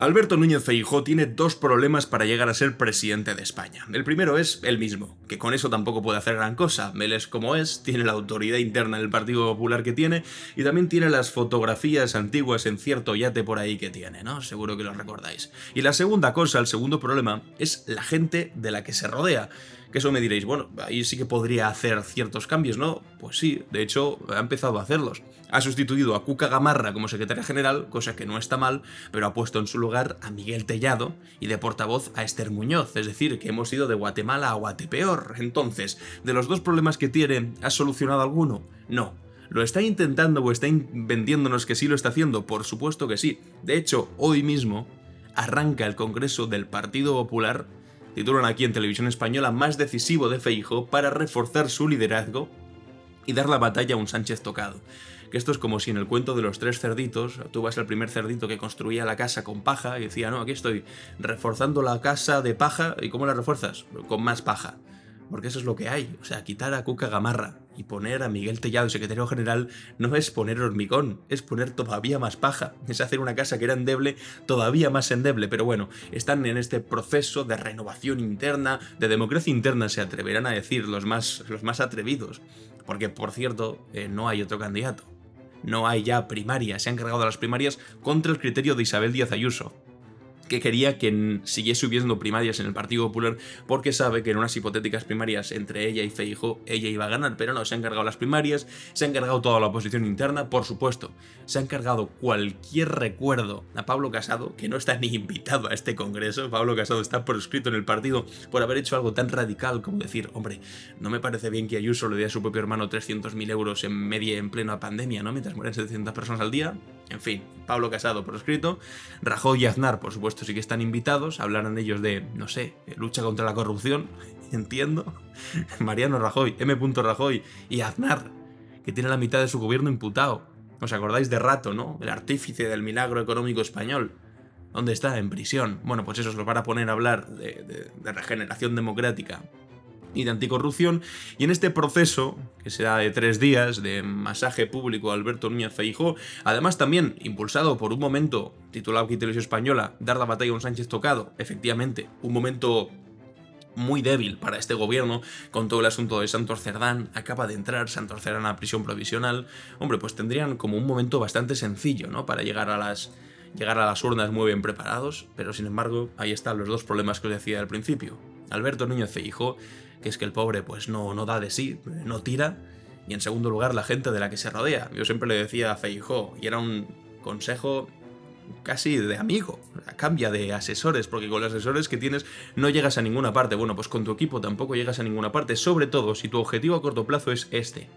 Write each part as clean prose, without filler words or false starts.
Alberto Núñez Feijóo tiene dos problemas para llegar a ser presidente de España. El primero es él mismo, que con eso tampoco puede hacer gran cosa. Él es como es, tiene la autoridad interna del Partido Popular que tiene y también tiene las fotografías antiguas en cierto yate por ahí que tiene, ¿no? Seguro que lo recordáis. Y la segunda cosa, el segundo problema, es la gente de la que se rodea. Que eso me diréis, bueno, ahí sí que podría hacer ciertos cambios, ¿no? Pues sí, de hecho ha empezado a hacerlos. Ha sustituido a Cuca Gamarra como secretaria general, cosa que no está mal, pero ha puesto en su lugar a Miguel Tellado y de portavoz a Esther Muñoz, es decir, que hemos ido de Guatemala a Guatepeor. Entonces, de los dos problemas que tiene, ¿ha solucionado alguno? No. ¿Lo está intentando o está vendiéndonos que sí lo está haciendo? Por supuesto que sí. De hecho, hoy mismo arranca el Congreso del Partido Popular, titulan aquí en Televisión Española, más decisivo de Feijóo para reforzar su liderazgo y dar la batalla a un Sánchez tocado. Que esto es como si en el cuento de los tres cerditos, tú vas al primer cerdito que construía la casa con paja y decía, no, aquí estoy reforzando la casa de paja, ¿y cómo la refuerzas? Con más paja. Porque eso es lo que hay, o sea, quitar a Cuca Gamarra y poner a Miguel Tellado, secretario general, no es poner hormigón, es poner todavía más paja, es hacer una casa que era endeble todavía más endeble, pero bueno, están en este proceso de renovación interna, de democracia interna, se atreverán a decir los más atrevidos, porque por cierto, no hay otro candidato. No hay ya primarias, se han cargado las primarias contra el criterio de Isabel Díaz Ayuso, que quería que siguiese hubiendo primarias en el Partido Popular porque sabe que en unas hipotéticas primarias entre ella y Feijóo ella iba a ganar, pero no, se han cargado las primarias, se han cargado toda la oposición interna, por supuesto, se han cargado cualquier recuerdo a Pablo Casado, que no está ni invitado a este congreso. Pablo Casado está proscrito en el partido por haber hecho algo tan radical como decir, hombre, no me parece bien que Ayuso le dé a su propio hermano 300.000 euros en plena pandemia, ¿no? Mientras mueren 700 personas al día. En fin, Pablo Casado proscrito, Rajoy y Aznar, por supuesto, sí que están invitados, hablarán ellos de, no sé, lucha contra la corrupción, entiendo. Mariano Rajoy, M. Rajoy y Aznar, que tiene la mitad de su gobierno imputado. ¿Os acordáis de Rato, no? El artífice del milagro económico español. ¿Dónde está? En prisión. Bueno, pues eso, se los van a poner a hablar de regeneración democrática y de anticorrupción, y en este proceso, que será de 3 días, de masaje público a Alberto Núñez Feijóo, además también impulsado por un momento, titulado aquí Televisión Española, dar la batalla a un Sánchez tocado, efectivamente, un momento muy débil para este gobierno, con todo el asunto de Santos Cerdán, acaba de entrar Santos Cerdán a prisión provisional, hombre, pues tendrían como un momento bastante sencillo, ¿no?, para llegar a las urnas muy bien preparados, pero sin embargo, ahí están los dos problemas que os decía al principio. Alberto Núñez Feijóo, que es que el pobre pues no da de sí, no tira, y en segundo lugar la gente de la que se rodea. Yo siempre le decía a Feijóo, y era un consejo casi de amigo, cambia de asesores, porque con los asesores que tienes no llegas a ninguna parte. Bueno, pues con tu equipo tampoco llegas a ninguna parte, sobre todo si tu objetivo a corto plazo es este.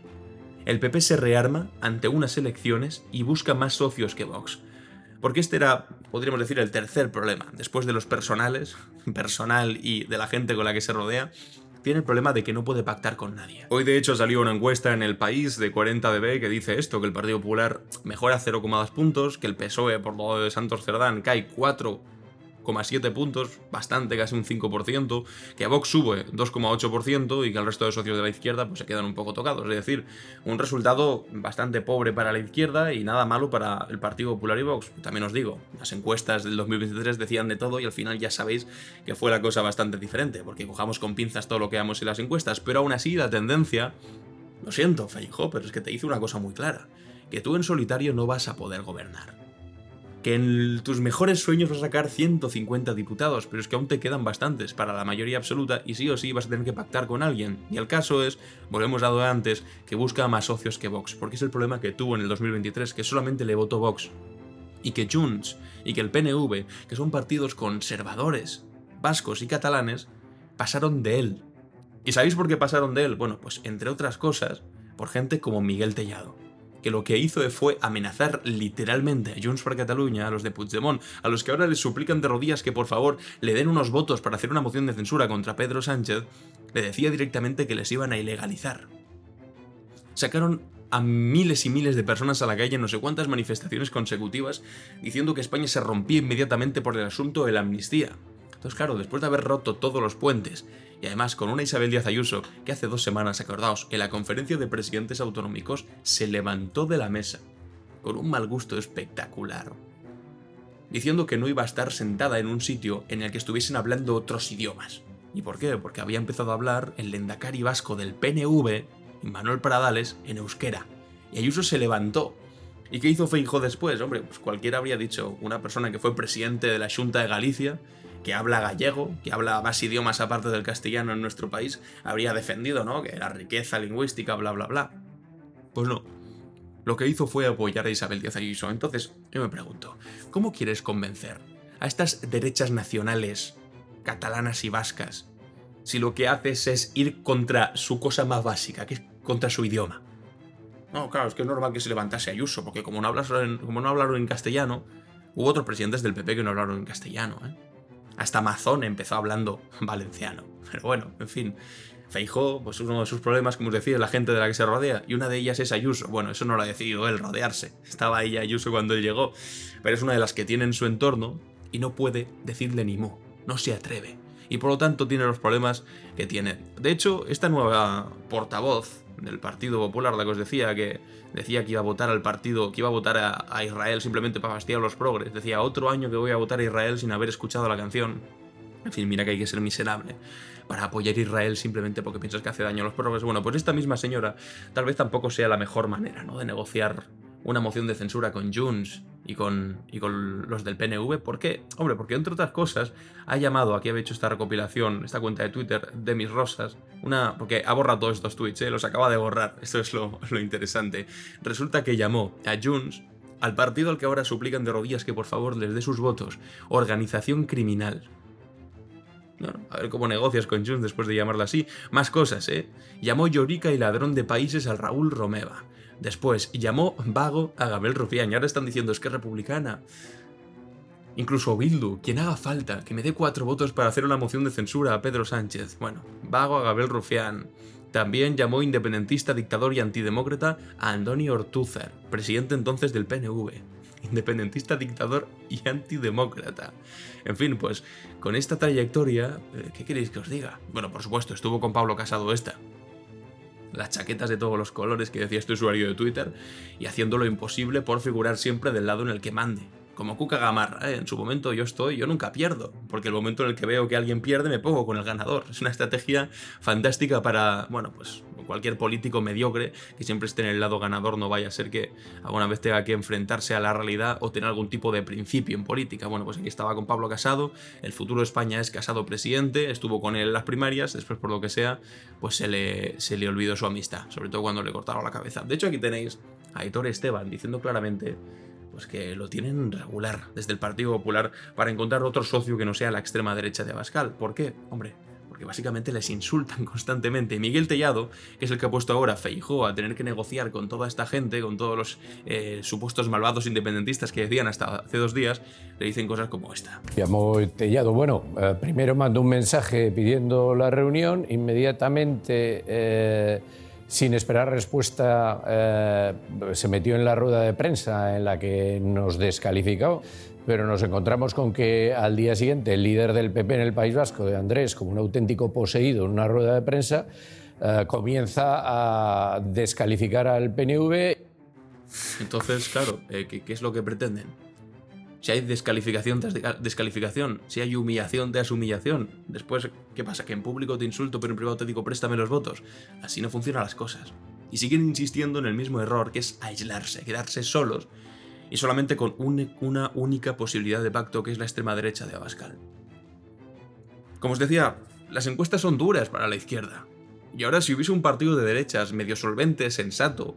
El PP se rearma ante unas elecciones y busca más socios que Vox. Porque este era, podríamos decir, el tercer problema. Después de los personal y de la gente con la que se rodea, tiene el problema de que no puede pactar con nadie. Hoy de hecho salió una encuesta en El País de 40dB que dice esto, que el Partido Popular mejora 0,2 puntos, que el PSOE por lo de Santos Cerdán cae 4,7 puntos, bastante, casi un 5%, que a Vox sube 2,8% y que el resto de socios de la izquierda pues se quedan un poco tocados. Es decir, un resultado bastante pobre para la izquierda y nada malo para el Partido Popular y Vox. También os digo, las encuestas del 2023 decían de todo y al final ya sabéis que fue la cosa bastante diferente, porque cojamos con pinzas todo lo que vemos en las encuestas, pero aún así la tendencia, lo siento, Feijóo, pero es que te dice una cosa muy clara, que tú en solitario no vas a poder gobernar. Que en tus mejores sueños vas a sacar 150 diputados, pero es que aún te quedan bastantes para la mayoría absoluta y sí o sí vas a tener que pactar con alguien. Y el caso es, volvemos a lo de antes, que busca más socios que Vox, porque es el problema que tuvo en el 2023, que solamente le votó Vox. Y que Junts y que el PNV, que son partidos conservadores, vascos y catalanes, pasaron de él. ¿Y sabéis por qué pasaron de él? Bueno, pues entre otras cosas, por gente como Miguel Tellado, que lo que hizo fue amenazar literalmente a Junts per Catalunya, a los de Puigdemont, a los que ahora les suplican de rodillas que por favor le den unos votos para hacer una moción de censura contra Pedro Sánchez, le decía directamente que les iban a ilegalizar. Sacaron a miles y miles de personas a la calle en no sé cuántas manifestaciones consecutivas diciendo que España se rompía inmediatamente por el asunto de la amnistía. Entonces, claro, después de haber roto todos los puentes, y además con una Isabel Díaz Ayuso, que hace 2 semanas, acordaos, en la conferencia de presidentes autonómicos se levantó de la mesa, con un mal gusto espectacular. diciendo que no iba a estar sentada en un sitio en el que estuviesen hablando otros idiomas. ¿Y por qué? Porque había empezado a hablar el lehendakari vasco del PNV, Manuel Pradales, en euskera. Y Ayuso se levantó. ¿Y qué hizo Feijóo después? Hombre, pues cualquiera habría dicho, una persona que fue presidente de la Xunta de Galicia, que habla gallego, que habla más idiomas aparte del castellano en nuestro país, habría defendido, ¿no?, que la riqueza lingüística, bla, bla, bla. Pues no. Lo que hizo fue apoyar a Isabel Díaz Ayuso. Entonces, yo me pregunto, ¿cómo quieres convencer a estas derechas nacionales catalanas y vascas si lo que haces es ir contra su cosa más básica, que es contra su idioma? No, claro, es que es normal que se levantase Ayuso, porque como no hablaron en castellano, hubo otros presidentes del PP que no hablaron en castellano, ¿eh? Hasta Mazón empezó hablando valenciano. Pero bueno, en fin. Feijóo, pues uno de sus problemas, como os decía, es la gente de la que se rodea, y una de ellas es Ayuso. Bueno, eso no lo ha decidido él, rodearse. Estaba ahí Ayuso cuando él llegó, pero es una de las que tiene en su entorno y no puede decirle ni mo, no se atreve. Y por lo tanto tiene los problemas que tiene. De hecho, esta nueva portavoz del Partido Popular, la que os decía que iba a votar al partido, que iba a votar a Israel simplemente para fastidiar a los progres, decía, otro año que voy a votar a Israel sin haber escuchado la canción. En fin, mira que hay que ser miserable para apoyar a Israel simplemente porque piensas que hace daño a los progres. Bueno, pues esta misma señora tal vez tampoco sea la mejor manera, ¿no?, de negociar una moción de censura con Junts y con los del PNV. ¿Por qué? Hombre, porque entre otras cosas ha llamado, aquí había hecho esta recopilación, esta cuenta de Twitter de Mis Rosas, porque ha borrado todos estos tweets, los acaba de borrar, esto es lo interesante. Resulta que llamó a Junts, al partido al que ahora suplican de rodillas que por favor les dé sus votos, organización criminal. Bueno, a ver cómo negocias con Junts después de llamarla así. Más cosas, ¿eh? Llamó llorica y ladrón de países al Raúl Romeva. Después llamó vago a Gabriel Rufián. Y ahora están diciendo, es que es republicana. Incluso Bildu, quien haga falta, que me dé 4 votos para hacer una moción de censura a Pedro Sánchez. Bueno, vago a Gabriel Rufián. También llamó independentista, dictador y antidemócrata a Andoni Ortúzar, presidente entonces del PNV. Independentista, dictador y antidemócrata. En fin, pues con esta trayectoria, ¿qué queréis que os diga? Bueno, por supuesto, estuvo con Pablo Casado esta. Las chaquetas de todos los colores que decía este usuario de Twitter, y haciendo lo imposible por figurar siempre del lado en el que mande. Como Cuca Gamarra, en su momento yo nunca pierdo, porque el momento en el que veo que alguien pierde me pongo con el ganador. Es una estrategia fantástica para, bueno, pues cualquier político mediocre que siempre esté en el lado ganador, no vaya a ser que alguna vez tenga que enfrentarse a la realidad o tener algún tipo de principio en política. Bueno, pues aquí estaba con Pablo Casado, el futuro de España es Casado presidente, estuvo con él en las primarias, después por lo que sea, pues se le olvidó su amistad, sobre todo cuando le cortaron la cabeza. De hecho aquí tenéis a Aitor Esteban diciendo claramente pues que lo tienen regular desde el Partido Popular para encontrar otro socio que no sea la extrema derecha de Abascal. ¿Por qué? Hombre, porque básicamente les insultan constantemente. Miguel Tellado, que es el que ha puesto ahora a Feijóo a tener que negociar con toda esta gente, con todos los supuestos malvados independentistas que decían hasta hace 2 días, le dicen cosas como esta. Llamó Tellado. Bueno, primero mandó un mensaje pidiendo la reunión, inmediatamente, sin esperar respuesta, se metió en la rueda de prensa en la que nos descalificó, pero nos encontramos con que al día siguiente el líder del PP en el País Vasco, de Andrés, como un auténtico poseído en una rueda de prensa, comienza a descalificar al PNV. Entonces, claro, ¿qué es lo que pretenden? Si hay descalificación tras descalificación, si hay humillación tras humillación, después, ¿qué pasa? ¿Que en público te insulto pero en privado te digo préstame los votos? Así no funcionan las cosas. Y siguen insistiendo en el mismo error, que es aislarse, quedarse solos, y solamente con una única posibilidad de pacto, que es la extrema derecha de Abascal. Como os decía, las encuestas son duras para la izquierda. Y ahora si hubiese un partido de derechas medio solvente, sensato,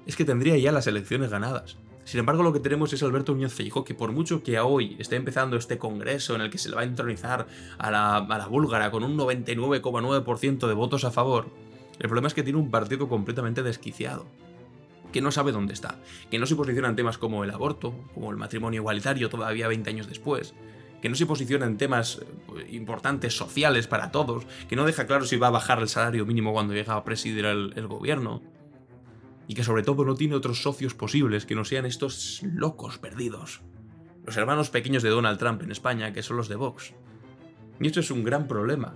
es que tendría ya las elecciones ganadas. Sin embargo, lo que tenemos es Alberto Núñez Feijóo, que por mucho que hoy esté empezando este congreso en el que se le va a entronizar a la búlgara con un 99,9% de votos a favor, el problema es que tiene un partido completamente desquiciado, que no sabe dónde está, que no se posiciona en temas como el aborto, como el matrimonio igualitario todavía 20 años después, que no se posiciona en temas importantes sociales para todos, que no deja claro si va a bajar el salario mínimo cuando llega a presidir el gobierno, y que sobre todo no tiene otros socios posibles que no sean estos locos perdidos, los hermanos pequeños de Donald Trump en España, que son los de Vox. Y esto es un gran problema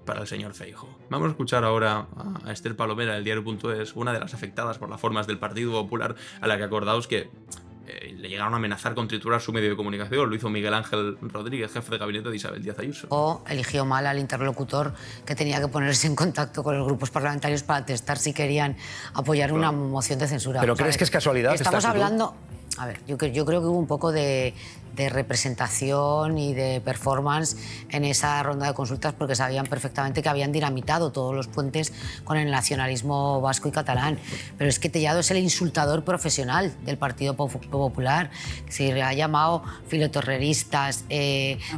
para el señor Feijóo. Vamos a escuchar ahora a Esther Palomera del diario.es, una de las afectadas por las formas del Partido Popular, a la que acordaos que le llegaron a amenazar con triturar su medio de comunicación. Lo hizo Miguel Ángel Rodríguez, jefe de gabinete de Isabel Díaz Ayuso. O eligió mal al interlocutor que tenía que ponerse en contacto con los grupos parlamentarios para testar si querían apoyar una moción de censura. ¿Pero crees que es casualidad? Estamos hablando... A ver, yo creo que hubo un poco de representación y de performance en esa ronda de consultas porque sabían perfectamente que habían dinamitado todos los puentes con el nacionalismo vasco y catalán. Pero es que Tellado es el insultador profesional del Partido Popular. Se ha llamado filoterroristas,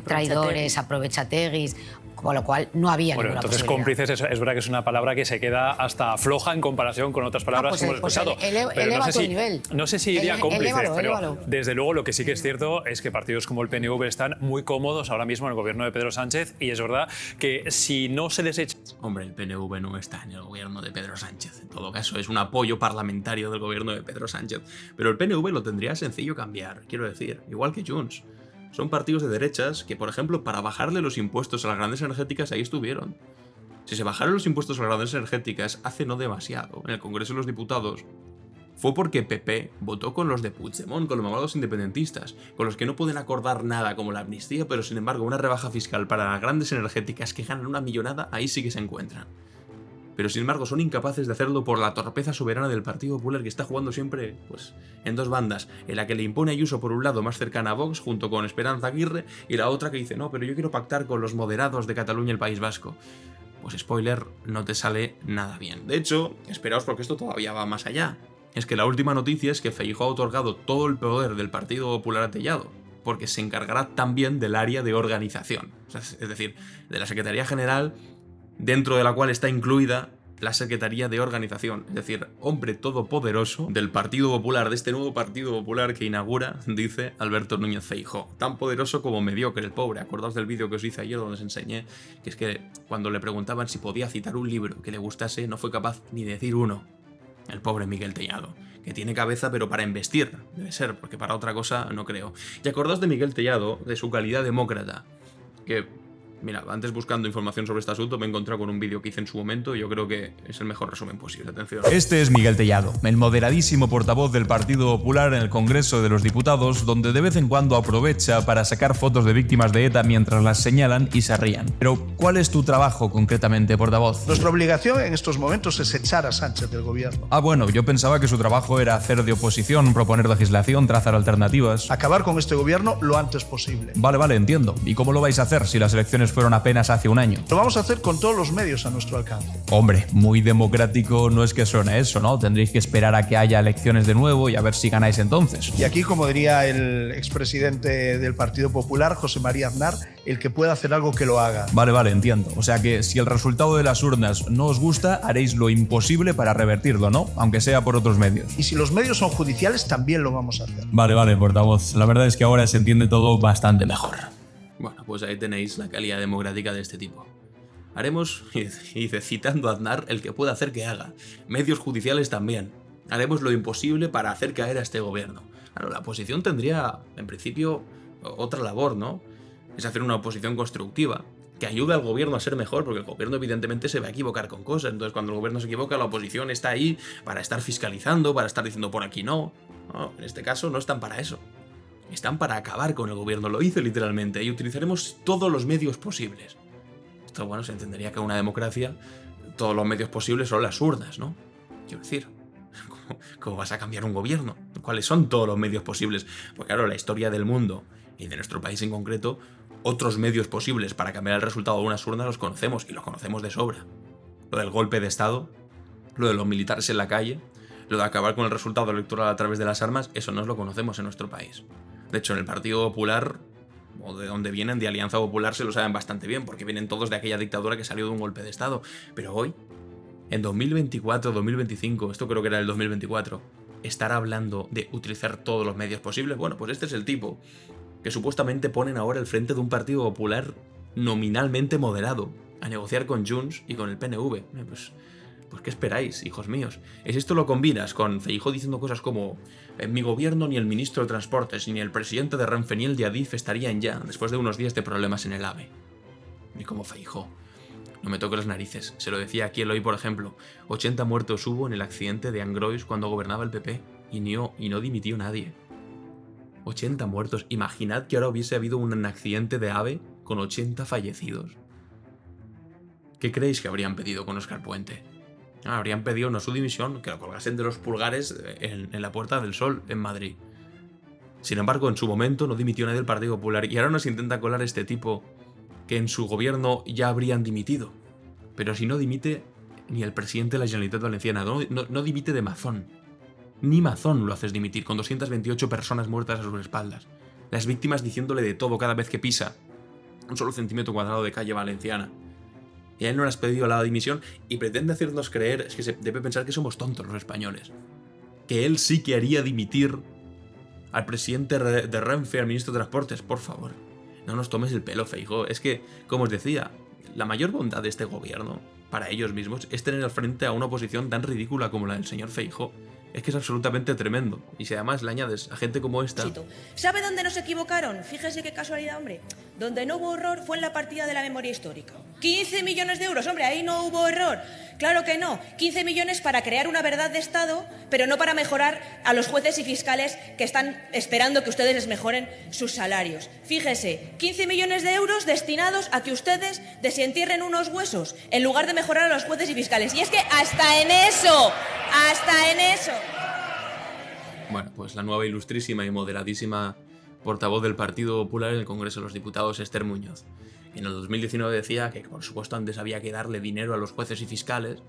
traidores, aprovechateguis... Con lo cual no había ninguna entonces posibilidad. Cómplices es verdad que es una palabra que se queda hasta floja en comparación con otras palabras que hemos escuchado. Eleva tu nivel. No sé si diría cómplices, pero elévalo. desde luego lo que sí que es cierto es que partidos como el PNV están muy cómodos ahora mismo en el gobierno de Pedro Sánchez y es verdad que si no se les echa... Hombre, el PNV no está en el gobierno de Pedro Sánchez. En todo caso, es un apoyo parlamentario del gobierno de Pedro Sánchez. Pero el PNV lo tendría sencillo cambiar, quiero decir, igual que Junts. Son partidos de derechas que, por ejemplo, para bajarle los impuestos a las grandes energéticas ahí estuvieron. Si se bajaron los impuestos a las grandes energéticas hace no demasiado, en el Congreso de los Diputados, fue porque PP votó con los de Puigdemont, con los llamados independentistas, con los que no pueden acordar nada como la amnistía, pero sin embargo una rebaja fiscal para las grandes energéticas que ganan una millonada, ahí sí que se encuentran. Pero sin embargo son incapaces de hacerlo por la torpeza soberana del Partido Popular, que está jugando siempre pues, en dos bandas, en la que le impone a Ayuso por un lado más cercana a Vox junto con Esperanza Aguirre y la otra que dice no, pero yo quiero pactar con los moderados de Cataluña y el País Vasco. Pues spoiler, no te sale nada bien. De hecho, esperaos porque esto todavía va más allá. Es que la última noticia es que Feijóo ha otorgado todo el poder del Partido Popular a Tellado, porque se encargará también del área de organización, o sea, es decir, de la Secretaría General, dentro de la cual está incluida la Secretaría de Organización, es decir, hombre todopoderoso del Partido Popular, de este nuevo Partido Popular que inaugura, dice Alberto Núñez Feijóo. Tan poderoso como mediocre el pobre. Acordaos del vídeo que os hice ayer donde os enseñé, que es que cuando le preguntaban si podía citar un libro que le gustase, no fue capaz ni de decir uno. El pobre Miguel Tellado, que tiene cabeza pero para embestir, debe ser, porque para otra cosa no creo. Y acordaos de Miguel Tellado, de su calidad demócrata, que... Mira, antes buscando información sobre este asunto me he encontrado con un vídeo que hice en su momento y yo creo que es el mejor resumen posible. Atención. Este es Miguel Tellado, el moderadísimo portavoz del Partido Popular en el Congreso de los Diputados, donde de vez en cuando aprovecha para sacar fotos de víctimas de ETA mientras las señalan y se rían. Pero, ¿cuál es tu trabajo concretamente, portavoz? Nuestra obligación en estos momentos es echar a Sánchez del gobierno. Ah, bueno, yo pensaba que su trabajo era hacer de oposición, proponer legislación, trazar alternativas. Acabar con este gobierno lo antes posible. Vale, entiendo. ¿Y cómo lo vais a hacer si las elecciones fueron apenas hace un año? Lo vamos a hacer con todos los medios a nuestro alcance. Hombre, muy democrático no es que suene eso, ¿no? Tendréis que esperar a que haya elecciones de nuevo y a ver si ganáis entonces. Y aquí, como diría el expresidente del Partido Popular, José María Aznar, el que pueda hacer algo que lo haga. Vale, entiendo. O sea que si el resultado de las urnas no os gusta, haréis lo imposible para revertirlo, ¿no? Aunque sea por otros medios. Y si los medios son judiciales, también lo vamos a hacer. Vale, portavoz. La verdad es que ahora se entiende todo bastante mejor. Bueno, pues ahí tenéis la calidad democrática de este tipo. Haremos, y dice, citando a Aznar, el que pueda hacer que haga. Medios judiciales también. Haremos lo imposible para hacer caer a este gobierno. Claro, la oposición tendría, en principio, otra labor, ¿no? Es hacer una oposición constructiva, que ayude al gobierno a ser mejor, porque el gobierno evidentemente se va a equivocar con cosas. Entonces cuando el gobierno se equivoca, la oposición está ahí para estar fiscalizando, para estar diciendo por aquí no. No, en este caso no están para eso. Están para acabar con el gobierno, lo hice literalmente, y utilizaremos todos los medios posibles. Esto, bueno, se entendería que en una democracia todos los medios posibles son las urnas, ¿no? Quiero decir, ¿cómo vas a cambiar un gobierno? ¿Cuáles son todos los medios posibles? Pues claro, la historia del mundo y de nuestro país en concreto, otros medios posibles para cambiar el resultado de unas urnas los conocemos, y los conocemos de sobra. Lo del golpe de Estado, lo de los militares en la calle, lo de acabar con el resultado electoral a través de las armas, eso no lo conocemos en nuestro país. De hecho, en el Partido Popular, o de donde vienen, de Alianza Popular, se lo saben bastante bien, porque vienen todos de aquella dictadura que salió de un golpe de Estado. Pero hoy, en 2024, 2025, esto creo que era el 2024, estar hablando de utilizar todos los medios posibles, bueno, pues este es el tipo que supuestamente ponen ahora al frente de un Partido Popular nominalmente moderado, a negociar con Junts y con el PNV. Pues ¿qué esperáis, hijos míos? ¿Es esto lo combinas con Feijóo diciendo cosas como en mi gobierno ni el ministro de Transportes ni el presidente de Renfe ni el de Adif estarían ya después de unos días de problemas en el AVE? Ni como Feijóo. No me toque las narices. Se lo decía aquí Eloy, por ejemplo. 80 muertos hubo en el accidente de Angrois cuando gobernaba el PP y no dimitió nadie. 80 muertos. Imaginad que ahora hubiese habido un accidente de AVE con 80 fallecidos. ¿Qué creéis que habrían pedido con Óscar Puente? Habrían pedido no su dimisión, que lo colgasen de los pulgares en la Puerta del Sol, en Madrid. Sin embargo, en su momento no dimitió nadie del Partido Popular y ahora nos intenta colar este tipo que en su gobierno ya habrían dimitido. Pero si no dimite ni el presidente de la Generalitat Valenciana, no dimite de Mazón. Ni Mazón lo haces dimitir, con 228 personas muertas a sus espaldas. Las víctimas diciéndole de todo cada vez que pisa un solo centímetro cuadrado de calle valenciana. Y a él no le has pedido la dimisión y pretende hacernos creer, es que se debe pensar que somos tontos los españoles. Que él sí que haría dimitir al presidente de Renfe, al ministro de Transportes, por favor. No nos tomes el pelo, Feijóo. Es que, como os decía, la mayor bondad de este gobierno, para ellos mismos, es tener al frente a una oposición tan ridícula como la del señor Feijóo. Es que es absolutamente tremendo. Y si además le añades a gente como esta... ¿Sabe dónde nos equivocaron? Fíjese qué casualidad, hombre. Donde no hubo error fue en la partida de la memoria histórica. 15 millones de euros, hombre, ahí no hubo error. Claro que no. 15 millones para crear una verdad de Estado, pero no para mejorar a los jueces y fiscales que están esperando que ustedes les mejoren sus salarios. Fíjese, 15 millones de euros destinados a que ustedes desentierren unos huesos, en lugar de mejorar a los jueces y fiscales. Y es que hasta en eso... Bueno, pues la nueva ilustrísima y moderadísima portavoz del Partido Popular en el Congreso de los Diputados, Esther Muñoz. En el 2019 decía que, por supuesto, antes había que darle dinero a los jueces y fiscales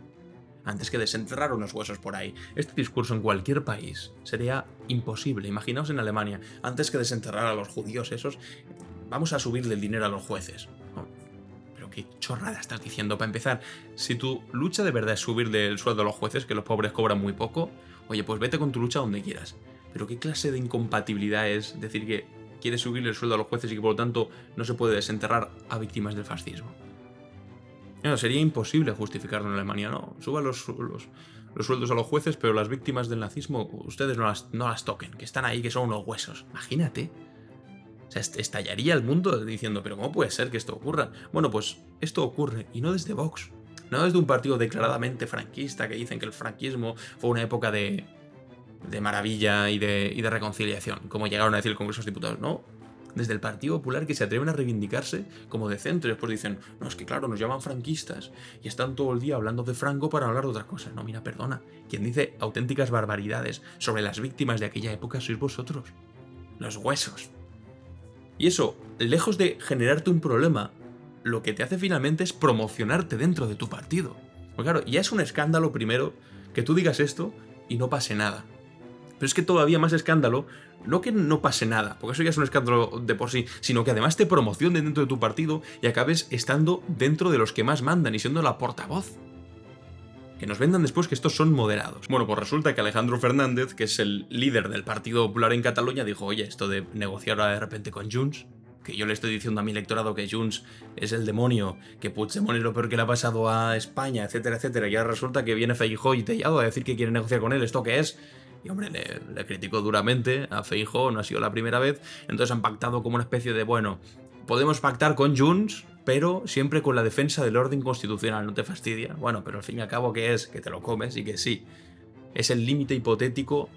antes que desenterrar unos huesos por ahí. Este discurso en cualquier país sería imposible. Imaginaos en Alemania, antes que desenterrar a los judíos esos, vamos a subirle el dinero a los jueces. Pero qué chorrada estás diciendo. Para empezar, si tu lucha de verdad es subirle el sueldo a los jueces, que los pobres cobran muy poco, oye, pues vete con tu lucha donde quieras. Pero qué clase de incompatibilidad es decir que quieres subirle el sueldo a los jueces y que por lo tanto no se puede desenterrar a víctimas del fascismo. No, sería imposible justificarlo en Alemania, ¿no? Suban los sueldos a los jueces, pero las víctimas del nazismo ustedes no las toquen, que están ahí, que son unos huesos. Imagínate. O sea, estallaría el mundo diciendo, pero ¿cómo puede ser que esto ocurra? Bueno, pues esto ocurre, y no desde Vox. No desde un partido declaradamente franquista que dicen que el franquismo fue una época de maravilla y de reconciliación, como llegaron a decir el Congreso de los Diputados, no. Desde el Partido Popular, que se atreven a reivindicarse como de centro y después dicen, no, es que claro, nos llaman franquistas y están todo el día hablando de Franco para hablar de otras cosas. No, mira, perdona, quien dice auténticas barbaridades sobre las víctimas de aquella época sois vosotros, los huesos. Y eso, lejos de generarte un problema, lo que te hace finalmente es promocionarte dentro de tu partido. Porque claro, ya es un escándalo primero que tú digas esto y no pase nada. Pero es que todavía más escándalo, no que no pase nada, porque eso ya es un escándalo de por sí, sino que además te promocionen dentro de tu partido y acabes estando dentro de los que más mandan y siendo la portavoz. Que nos vendan después que estos son moderados. Bueno, pues resulta que Alejandro Fernández, que es el líder del Partido Popular en Cataluña, dijo, oye, esto de negociar ahora de repente con Junts, que yo le estoy diciendo a mi electorado que Junts es el demonio, que Puigdemont es lo peor que le ha pasado a España, etcétera, etcétera, y ahora resulta que viene Feijóo y Tellado a decir que quiere negociar con él, ¿esto qué es? Y hombre, le criticó duramente a Feijóo, no ha sido la primera vez, entonces han pactado como una especie de, bueno, podemos pactar con Junts, pero siempre con la defensa del orden constitucional, ¿no te fastidia? Bueno, pero al fin y al cabo, ¿qué es? Que te lo comes y que sí. Es el límite hipotético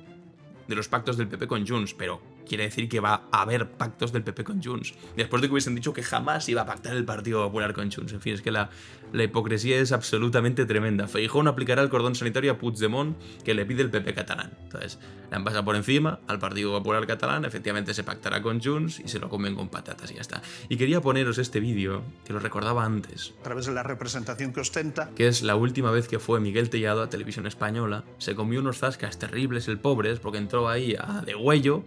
de los pactos del PP con Junts, pero quiere decir que va a haber pactos del PP con Junts. Después de que hubiesen dicho que jamás iba a pactar el Partido Popular con Junts. En fin, es que la hipocresía es absolutamente tremenda. Feijóo no aplicará el cordón sanitario a Puigdemont que le pide el PP catalán. Entonces, le han pasado por encima al Partido Popular catalán, efectivamente se pactará con Junts y se lo comen con patatas y ya está. Y quería poneros este vídeo, que lo recordaba antes. A través de la representación que ostenta. Que es la última vez que fue Miguel Tellado a Televisión Española. Se comió unos zascas terribles el pobre, porque entró ahí a degüello.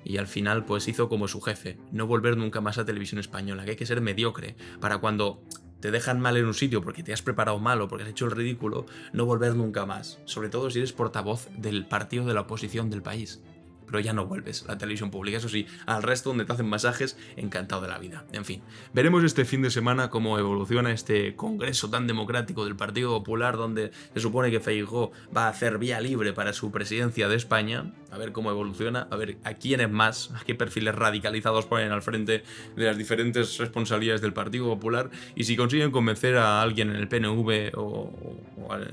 Y al final pues hizo como su jefe, no volver nunca más a Televisión Española, que hay que ser mediocre para cuando te dejan mal en un sitio porque te has preparado mal o porque has hecho el ridículo, no volver nunca más, sobre todo si eres portavoz del partido de la oposición del país. Pero ya no vuelves a la televisión pública, eso sí, al resto donde te hacen masajes, encantado de la vida. En fin, veremos este fin de semana cómo evoluciona este congreso tan democrático del Partido Popular, donde se supone que Feijóo va a hacer vía libre para su presidencia de España. A ver cómo evoluciona, a ver a quiénes más, a qué perfiles radicalizados ponen al frente de las diferentes responsabilidades del Partido Popular, y si consiguen convencer a alguien en el PNV o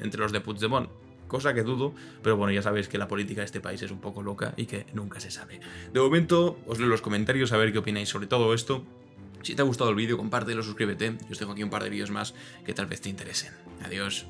entre los de Puigdemont, cosa que dudo, pero bueno, ya sabéis que la política de este país es un poco loca y que nunca se sabe. De momento, os leo en los comentarios a ver qué opináis sobre todo esto. Si te ha gustado el vídeo, compártelo, suscríbete. Yo os dejo aquí un par de vídeos más que tal vez te interesen. Adiós.